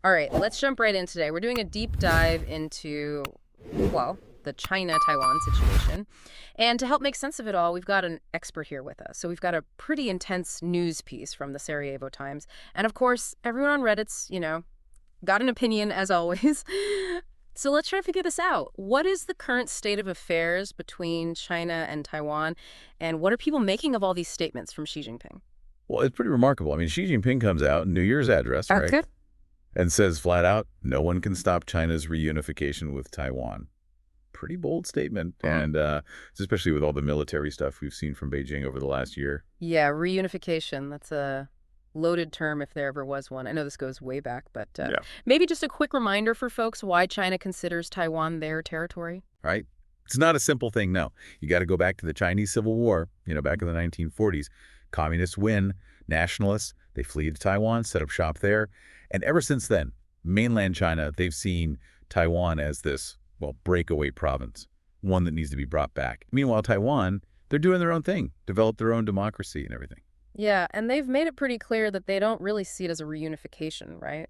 All right, let's jump right in today. We're doing a deep dive into, well, the China-Taiwan situation. And to help make sense of it all, we've got an expert here with us. So we've got a pretty intense news piece from the Sarajevo Times. And of course, everyone on Reddit's, got an opinion as always. So let's try to figure this out. What is the current state of affairs between China and Taiwan? And what are people making of all these statements from Xi Jinping? Well, it's pretty remarkable. I mean, Xi Jinping comes out, New Year's address, That's right? good. And says flat out, no one can stop China's reunification with Taiwan. Pretty bold statement, and especially with all the military stuff we've seen from Beijing over the last year. Yeah, reunification. That's a loaded term if there ever was one. I know this goes way back, but maybe just a quick reminder for folks why China considers Taiwan their territory. Right? It's not a simple thing, no. You got to go back to the Chinese Civil War, back in the 1940s. Communists win, nationalists, they flee to Taiwan, set up shop there. And ever since then, mainland China, they've seen Taiwan as this, well, breakaway province, one that needs to be brought back. Meanwhile, Taiwan, they're doing their own thing, develop their own democracy and everything. Yeah, and they've made it pretty clear that they don't really see it as a reunification, right?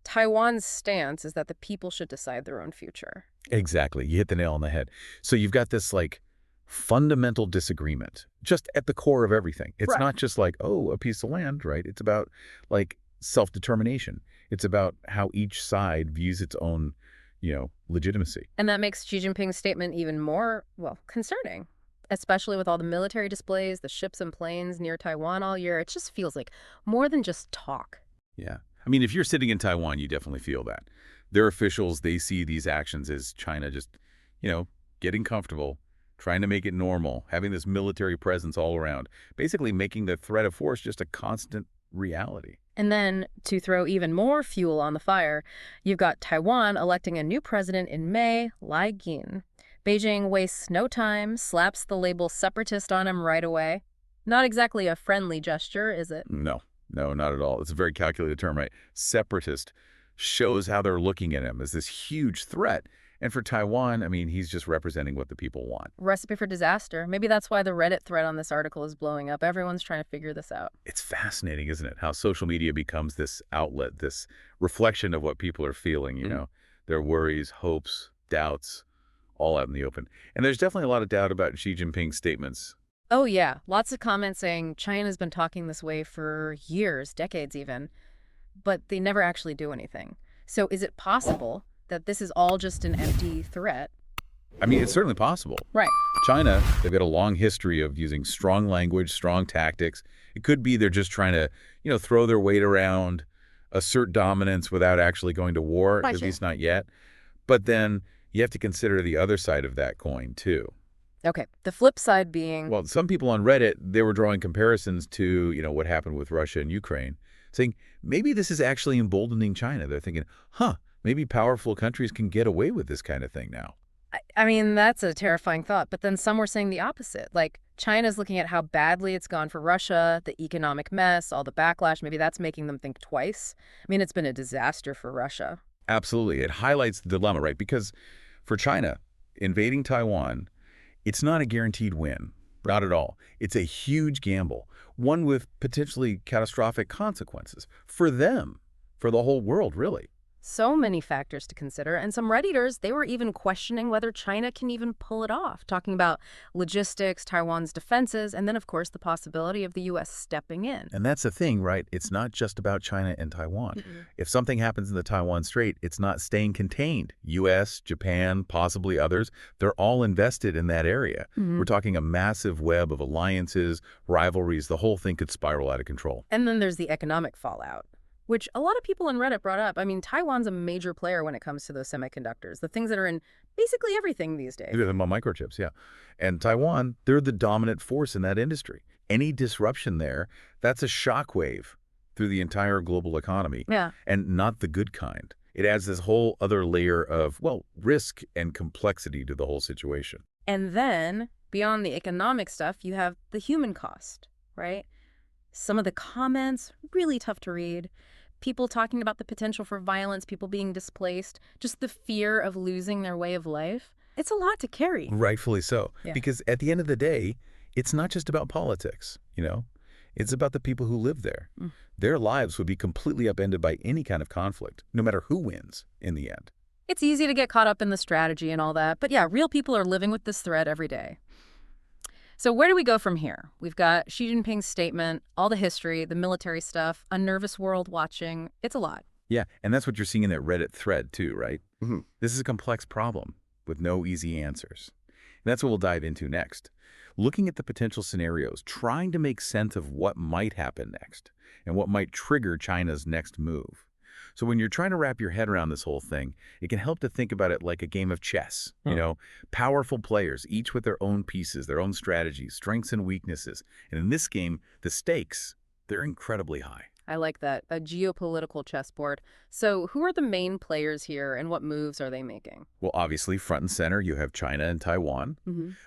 Taiwan's stance is that the people should decide their own future. Exactly. You hit the nail on the head. So you've got this, fundamental disagreement just at the core of everything. It's not just a piece of land, right? It's about, self-determination. It's about how each side views its own, legitimacy. And that makes Xi Jinping's statement even more, well, concerning, especially with all the military displays, the ships and planes near Taiwan all year. It just feels like more than just talk. Yeah. I mean, if you're sitting in Taiwan, you definitely feel that. Their officials, they see these actions as China just, getting comfortable, trying to make it normal, having this military presence all around, basically making the threat of force just a constant reality. And then, to throw even more fuel on the fire, you've got Taiwan electing a new president in May, Lai Yin. Beijing wastes no time, slaps the label separatist on him right away. Not exactly a friendly gesture, is it? No, not at all. It's a very calculated term, right? Separatist shows how they're looking at him as this huge threat. And for Taiwan, I mean, he's just representing what the people want. Recipe for disaster. Maybe that's why the Reddit thread on this article is blowing up. Everyone's trying to figure this out. It's fascinating, isn't it? How social media becomes this outlet, this reflection of what people are feeling, their worries, hopes, doubts, all out in the open. And there's definitely a lot of doubt about Xi Jinping's statements. Oh, yeah. Lots of comments saying China's been talking this way for years, decades even, but they never actually do anything. So is it possible that this is all just an empty threat? I mean, it's certainly possible. Right. China, they've got a long history of using strong language, strong tactics. It could be they're just trying to, throw their weight around, assert dominance without actually going to war, at least not yet. But then you have to consider the other side of that coin, too. Okay. The flip side being... Well, some people on Reddit, they were drawing comparisons to, what happened with Russia and Ukraine, saying maybe this is actually emboldening China. They're thinking, maybe powerful countries can get away with this kind of thing now. I mean, that's a terrifying thought. But then some were saying the opposite. China's looking at how badly it's gone for Russia, the economic mess, all the backlash. Maybe that's making them think twice. I mean, it's been a disaster for Russia. Absolutely. It highlights the dilemma, right? Because for China, invading Taiwan, it's not a guaranteed win. Not at all. It's a huge gamble, one with potentially catastrophic consequences for them, for the whole world, really. So many factors to consider, and some Redditors, they were even questioning whether China can even pull it off, talking about logistics, Taiwan's defenses, and then, of course, the possibility of the U.S. stepping in. And that's the thing, right? It's not just about China and Taiwan. If something happens in the Taiwan Strait, it's not staying contained. U.S., Japan, possibly others, they're all invested in that area. We're talking a massive web of alliances, rivalries. The whole thing could spiral out of control. And then there's the economic fallout, which a lot of people on Reddit brought up. I mean, Taiwan's a major player when it comes to those semiconductors, the things that are in basically everything these days. The microchips, yeah. And Taiwan, they're the dominant force in that industry. Any disruption there, that's a shockwave through the entire global economy. Yeah. And not the good kind. It adds this whole other layer of, risk and complexity to the whole situation. And then, beyond the economic stuff, you have the human cost, right? Some of the comments, really tough to read. People talking about the potential for violence, people being displaced, just the fear of losing their way of life. It's a lot to carry. Rightfully so. Yeah. Because at the end of the day, it's not just about politics, It's about the people who live there. Mm. Their lives would be completely upended by any kind of conflict, no matter who wins in the end. It's easy to get caught up in the strategy and all that, but yeah, real people are living with this threat every day. So where do we go from here? We've got Xi Jinping's statement, all the history, the military stuff, a nervous world watching. It's a lot. Yeah, and that's what you're seeing in that Reddit thread too, right? Mhm. This is a complex problem with no easy answers. And that's what we'll dive into next. Looking at the potential scenarios, trying to make sense of what might happen next and what might trigger China's next move. So when you're trying to wrap your head around this whole thing, it can help to think about it like a game of chess. You know, powerful players, each with their own pieces, their own strategies, strengths and weaknesses. And in this game, the stakes, they're incredibly high. I like that. A geopolitical chessboard. So who are the main players here and what moves are they making? Well, obviously, front and center, you have China and Taiwan.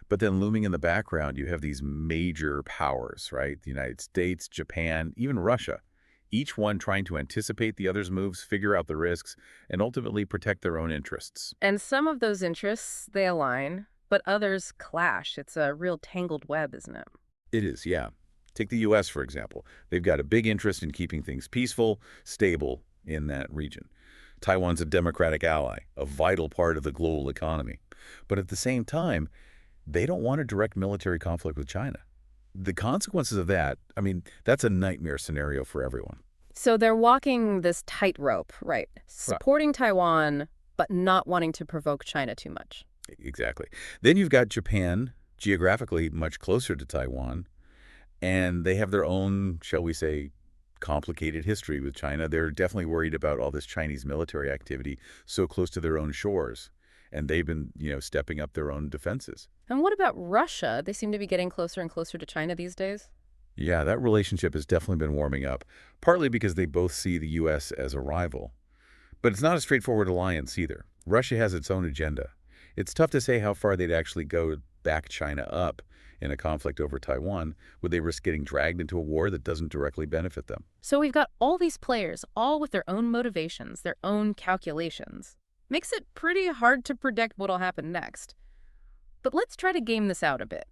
But then looming in the background, you have these major powers, right? The United States, Japan, even Russia. Each one trying to anticipate the other's moves, figure out the risks, and ultimately protect their own interests. And some of those interests, they align, but others clash. It's a real tangled web, isn't it? It is, yeah. Take the U.S., for example. They've got a big interest in keeping things peaceful, stable in that region. Taiwan's a democratic ally, a vital part of the global economy. But at the same time, they don't want a direct military conflict with China. The consequences of that, I mean, that's a nightmare scenario for everyone. So they're walking this tightrope, right? Supporting Taiwan, but not wanting to provoke China too much. Exactly. Then you've got Japan, geographically much closer to Taiwan, and they have their own, shall we say, complicated history with China. They're definitely worried about all this Chinese military activity so close to their own shores. And they've been, stepping up their own defenses. And what about Russia? They seem to be getting closer and closer to China these days. Yeah, that relationship has definitely been warming up, partly because they both see the U.S. as a rival. But it's not a straightforward alliance either. Russia has its own agenda. It's tough to say how far they'd actually go to back China up in a conflict over Taiwan. Would they risk getting dragged into a war that doesn't directly benefit them? So we've got all these players, all with their own motivations, their own calculations. Makes it pretty hard to predict what'll happen next. But let's try to game this out a bit.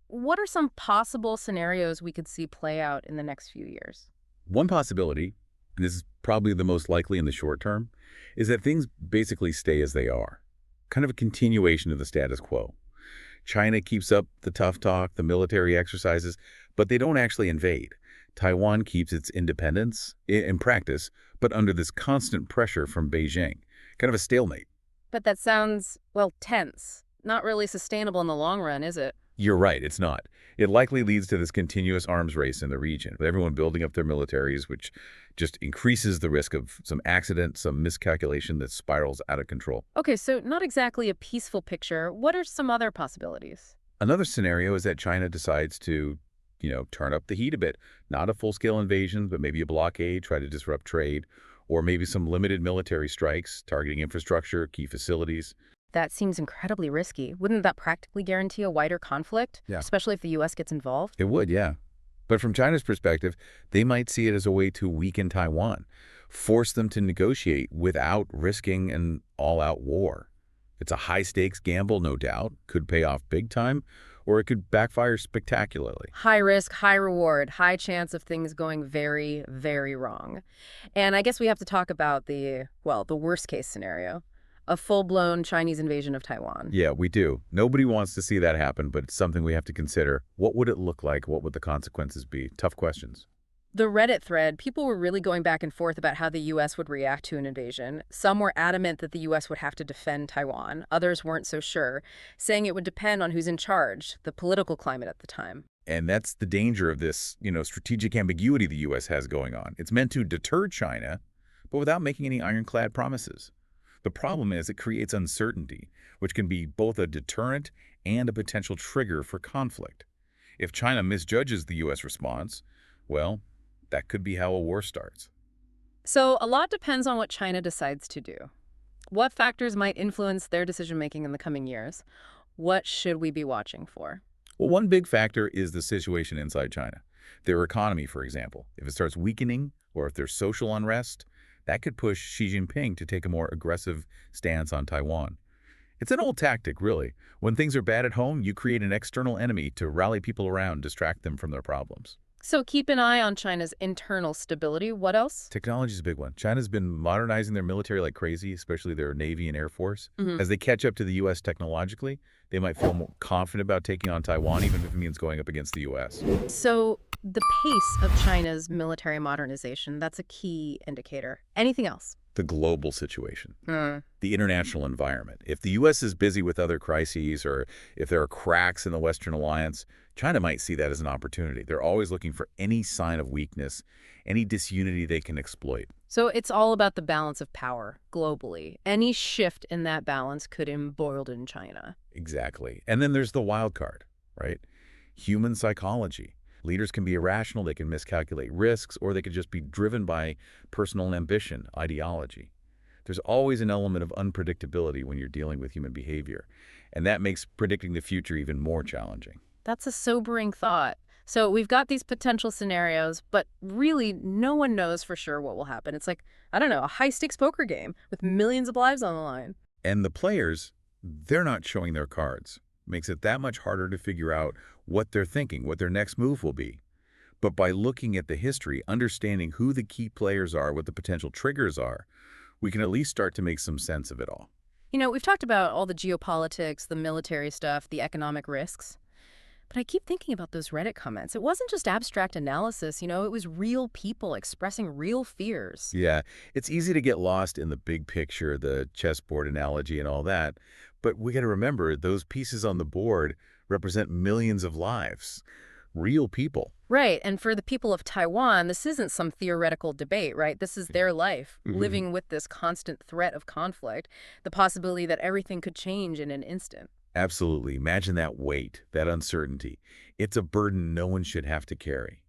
What are some possible scenarios we could see play out in the next few years? One possibility, and this is probably the most likely in the short term, is that things basically stay as they are. Kind of a continuation of the status quo. China keeps up the tough talk, the military exercises, but they don't actually invade. Taiwan keeps its independence in practice, but under this constant pressure from Beijing. Kind of a stalemate. But that sounds, well, tense. Not really sustainable in the long run, is it? You're right, it's not. It likely leads to this continuous arms race in the region, with everyone building up their militaries, which just increases the risk of some accident, some miscalculation that spirals out of control. Okay, so not exactly a peaceful picture. What are some other possibilities? Another scenario is that China decides to, turn up the heat a bit. Not a full-scale invasion, but maybe a blockade, try to disrupt trade, or maybe some limited military strikes targeting infrastructure, key facilities. That seems incredibly risky. Wouldn't that practically guarantee a wider conflict? Yeah. Especially if the U.S. gets involved? It would, yeah. But from China's perspective, they might see it as a way to weaken Taiwan, force them to negotiate without risking an all-out war. It's a high-stakes gamble, no doubt, could pay off big time, or it could backfire spectacularly. High risk, high reward, high chance of things going very, very wrong. And I guess we have to talk about the worst case scenario. A full-blown Chinese invasion of Taiwan. Yeah, we do. Nobody wants to see that happen, but it's something we have to consider. What would it look like? What would the consequences be? Tough questions. The Reddit thread, people were really going back and forth about how the U.S. would react to an invasion. Some were adamant that the U.S. would have to defend Taiwan. Others weren't so sure, saying it would depend on who's in charge, the political climate at the time. And that's the danger of this, strategic ambiguity the U.S. has going on. It's meant to deter China, but without making any ironclad promises. The problem is it creates uncertainty, which can be both a deterrent and a potential trigger for conflict. If China misjudges the U.S. response, well, that could be how a war starts. So a lot depends on what China decides to do. What factors might influence their decision-making in the coming years? What should we be watching for? Well, one big factor is the situation inside China. Their economy, for example. If it starts weakening or if there's social unrest, that could push Xi Jinping to take a more aggressive stance on Taiwan. It's an old tactic, really. When things are bad at home, you create an external enemy to rally people around, distract them from their problems. So keep an eye on China's internal stability. What else? Technology is a big one. China's been modernizing their military like crazy, especially their Navy and Air Force. Mhm. As they catch up to the U.S. technologically, they might feel more confident about taking on Taiwan, even if it means going up against the U.S. So the pace of China's military modernization, that's a key indicator. Anything else? The global situation, Hmm. the international environment. If the U.S. is busy with other crises or if there are cracks in the Western alliance, China might see that as an opportunity. They're always looking for any sign of weakness, any disunity they can exploit. So it's all about the balance of power globally. Any shift in that balance could embolden China. Exactly. And then there's the wild card, right? Human psychology. Leaders can be irrational, they can miscalculate risks, or they could just be driven by personal ambition, ideology. There's always an element of unpredictability when you're dealing with human behavior, and that makes predicting the future even more challenging. That's a sobering thought. So we've got these potential scenarios, but really no one knows for sure what will happen. It's like, I don't know, a high-stakes poker game with millions of lives on the line. And the players, they're not showing their cards. Makes it that much harder to figure out what they're thinking, what their next move will be. But by looking at the history, understanding who the key players are, what the potential triggers are, we can at least start to make some sense of it all. You know, we've talked about all the geopolitics, the military stuff, the economic risks. But I keep thinking about those Reddit comments. It wasn't just abstract analysis, it was real people expressing real fears. Yeah, it's easy to get lost in the big picture, the chessboard analogy and all that. But we got to remember those pieces on the board represent millions of lives, real people. Right, and for the people of Taiwan, this isn't some theoretical debate, right? This is their life, living with this constant threat of conflict, the possibility that everything could change in an instant. Absolutely. Imagine that weight, that uncertainty. It's a burden no one should have to carry.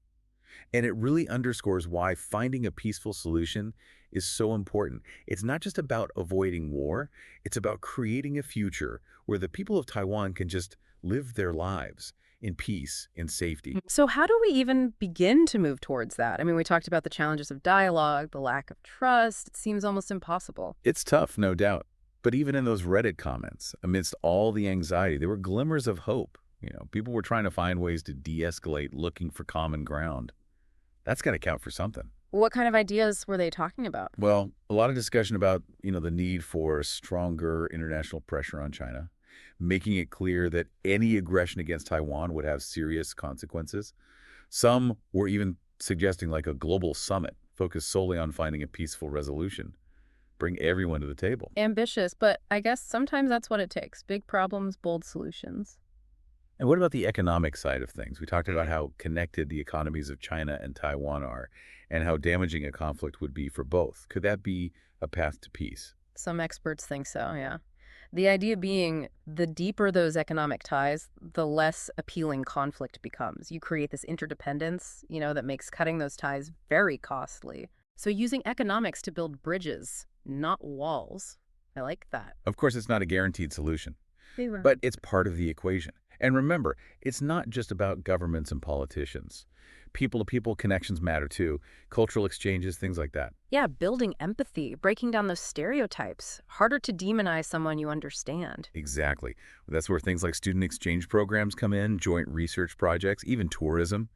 And it really underscores why finding a peaceful solution is so important. It's not just about avoiding war, it's about creating a future where the people of Taiwan can just live their lives in peace, in safety. So how do we even begin to move towards that? I mean, we talked about the challenges of dialogue, the lack of trust. It seems almost impossible. It's tough, no doubt. But even in those Reddit comments, amidst all the anxiety, there were glimmers of hope. People were trying to find ways to de-escalate, looking for common ground. That's got to count for something. What kind of ideas were they talking about? Well, a lot of discussion about, the need for stronger international pressure on China, making it clear that any aggression against Taiwan would have serious consequences. Some were even suggesting like a global summit focused solely on finding a peaceful resolution. Bring everyone to the table. Ambitious, but I guess sometimes that's what it takes. Big problems, bold solutions. And what about the economic side of things? We talked about how connected the economies of China and Taiwan are and how damaging a conflict would be for both. Could that be a path to peace? Some experts think so, yeah. The idea being the deeper those economic ties, the less appealing conflict becomes. You create this interdependence, that makes cutting those ties very costly. So using economics to build bridges, not walls. I like that. Of course, it's not a guaranteed solution, Yeah. but it's part of the equation. And remember, it's not just about governments and politicians. People-to-people connections matter too, cultural exchanges, things like that. Yeah, building empathy, breaking down those stereotypes. Harder to demonize someone you understand. Exactly. That's where things like student exchange programs come in, joint research projects, even tourism.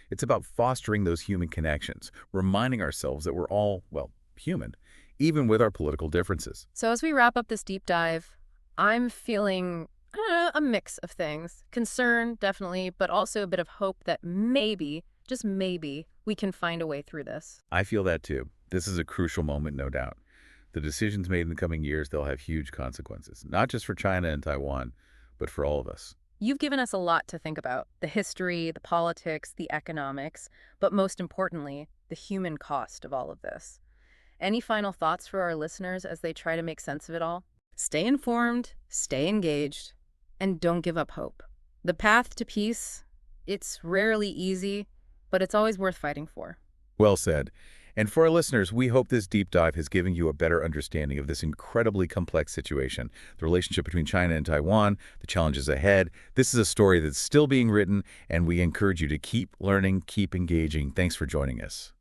It's about fostering those human connections, reminding ourselves that we're all, well, human, even with our political differences. So as we wrap up this deep dive, I'm feeling, I don't know, a mix of things. Concern, definitely, but also a bit of hope that maybe, just maybe, we can find a way through this. I feel that too. This is a crucial moment, no doubt. The decisions made in the coming years, they'll have huge consequences, not just for China and Taiwan, but for all of us. You've given us a lot to think about. The history, the politics, the economics, but most importantly, the human cost of all of this. Any final thoughts for our listeners as they try to make sense of it all? Stay informed, stay engaged, and don't give up hope. The path to peace, it's rarely easy, but it's always worth fighting for. Well said. And for our listeners, we hope this deep dive has given you a better understanding of this incredibly complex situation, the relationship between China and Taiwan, the challenges ahead. This is a story that's still being written, and we encourage you to keep learning, keep engaging. Thanks for joining us.